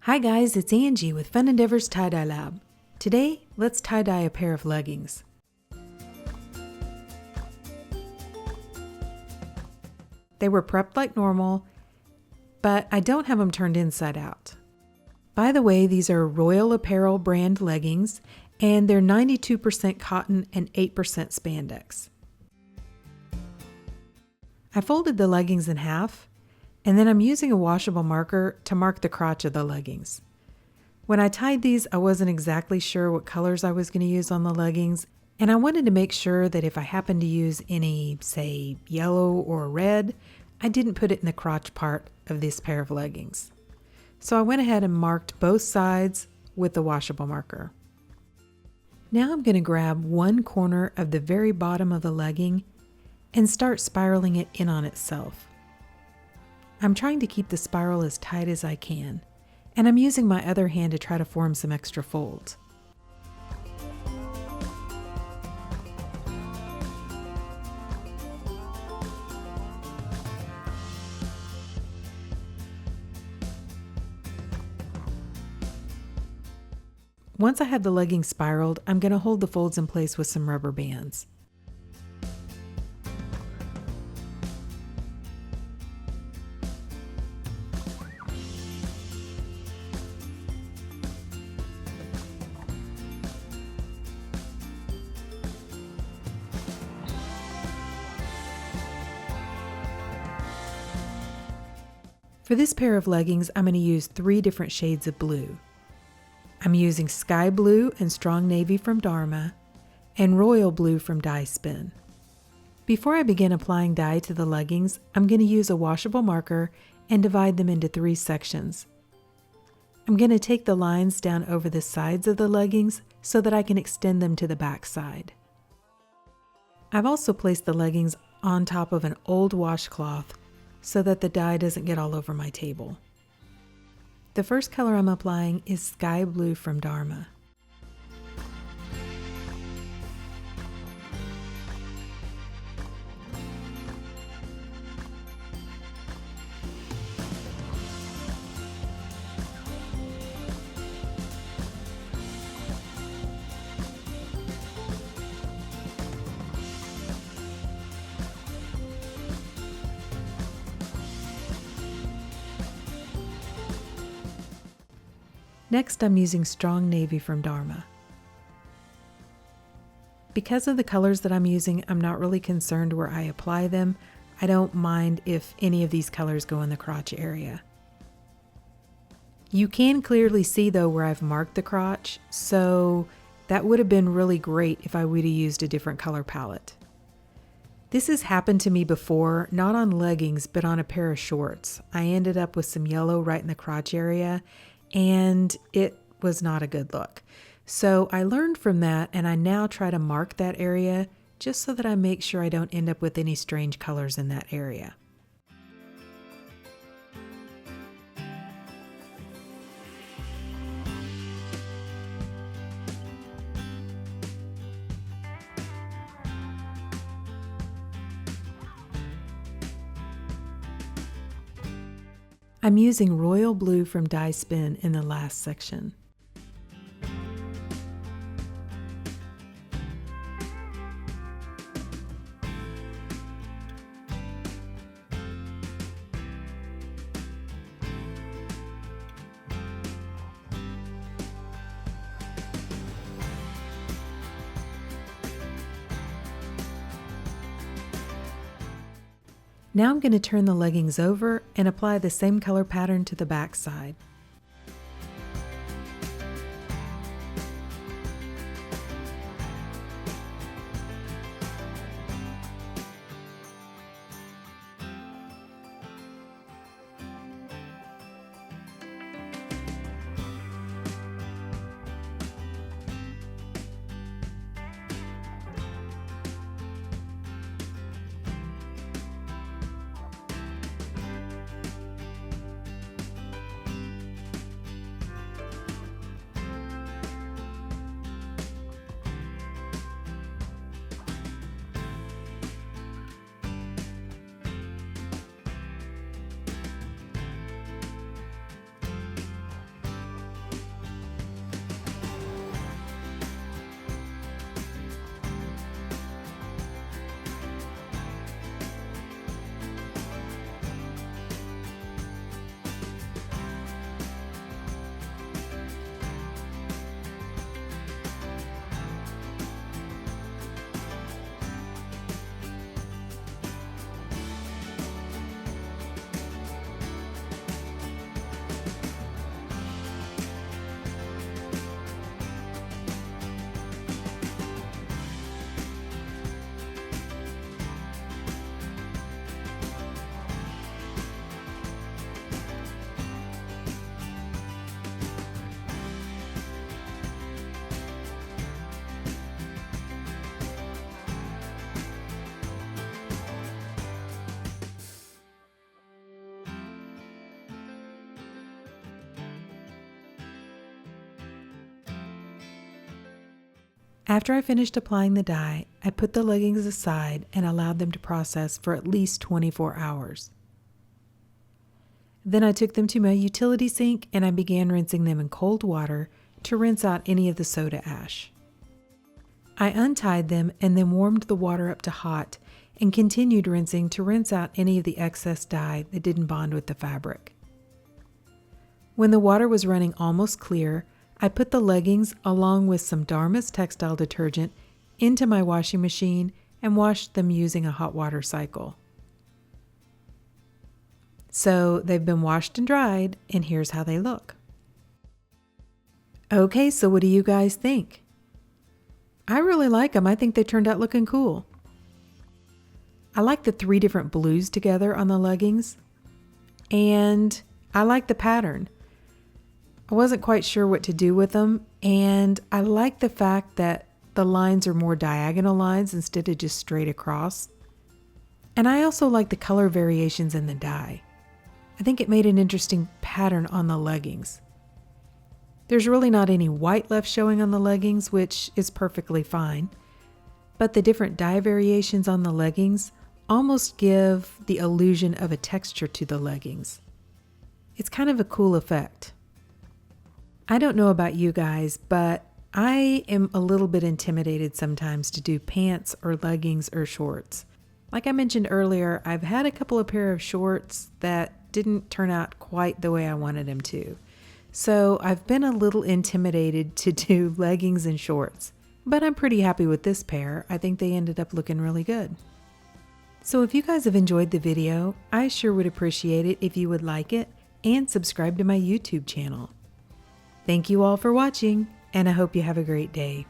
Hi guys, it's Angie with Fun Endeavors Tie-Dye Lab. Today, let's tie-dye a pair of leggings. They were prepped like normal, but I don't have them turned inside out. By the way, these are Royal Apparel brand leggings, and they're 92% cotton and 8% spandex. I folded the leggings in half, and then I'm using a washable marker to mark the crotch of the leggings. When I tied these, I wasn't exactly sure what colors I was going to use on the leggings, and I wanted to make sure that if I happened to use any, say, yellow or red, I didn't put it in the crotch part of this pair of leggings. So I went ahead and marked both sides with the washable marker. Now I'm going to grab one corner of the very bottom of the legging and start spiraling it in on itself. I'm trying to keep the spiral as tight as I can, and I'm using my other hand to try to form some extra folds. Once I have the legging spiraled, I'm going to hold the folds in place with some rubber bands. For this pair of leggings, I'm going to use 3 different shades of blue. I'm using Sky Blue and Strong Navy from Dharma, and Royal Blue from Dye Spin. Before I begin applying dye to the leggings, I'm going to use a washable marker and divide them into 3 sections. I'm going to take the lines down over the sides of the leggings so that I can extend them to the back side. I've also placed the leggings on top of an old washcloth so that the dye doesn't get all over my table. The first color I'm applying is Sky Blue from Dharma. Next, I'm using Strong Navy from Dharma. Because of the colors that I'm using, I'm not really concerned where I apply them. I don't mind if any of these colors go in the crotch area. You can clearly see though where I've marked the crotch, so that would have been really great if I would have used a different color palette. This has happened to me before, not on leggings, but on a pair of shorts. I ended up with some yellow right in the crotch area, and it was not a good look. So I learned from that, and I now try to mark that area just so that I make sure I don't end up with any strange colors in that area. I'm using Royal Blue from Dye Spin in the last section. Now I'm going to turn the leggings over and apply the same color pattern to the back side. After I finished applying the dye, I put the leggings aside and allowed them to process for at least 24 hours. Then I took them to my utility sink and I began rinsing them in cold water to rinse out any of the soda ash. I untied them and then warmed the water up to hot and continued rinsing to rinse out any of the excess dye that didn't bond with the fabric. When the water was running almost clear, I put the leggings along with some Dharma's textile detergent into my washing machine and washed them using a hot water cycle. So they've been washed and dried, and here's how they look. Okay, so what do you guys think? I really like them. I think they turned out looking cool. I like the 3 different blues together on the leggings, and I like the pattern. I wasn't quite sure what to do with them, and I like the fact that the lines are more diagonal lines instead of just straight across. And I also like the color variations in the dye. I think it made an interesting pattern on the leggings. There's really not any white left showing on the leggings, which is perfectly fine, but the different dye variations on the leggings almost give the illusion of a texture to the leggings. It's kind of a cool effect. I don't know about you guys, but I am a little bit intimidated sometimes to do pants or leggings or shorts. Like I mentioned earlier, I've had a couple of pair of shorts that didn't turn out quite the way I wanted them to. So I've been a little intimidated to do leggings and shorts, but I'm pretty happy with this pair. I think they ended up looking really good. So if you guys have enjoyed the video, I sure would appreciate it if you would like it and subscribe to my YouTube channel. Thank you all for watching, and I hope you have a great day.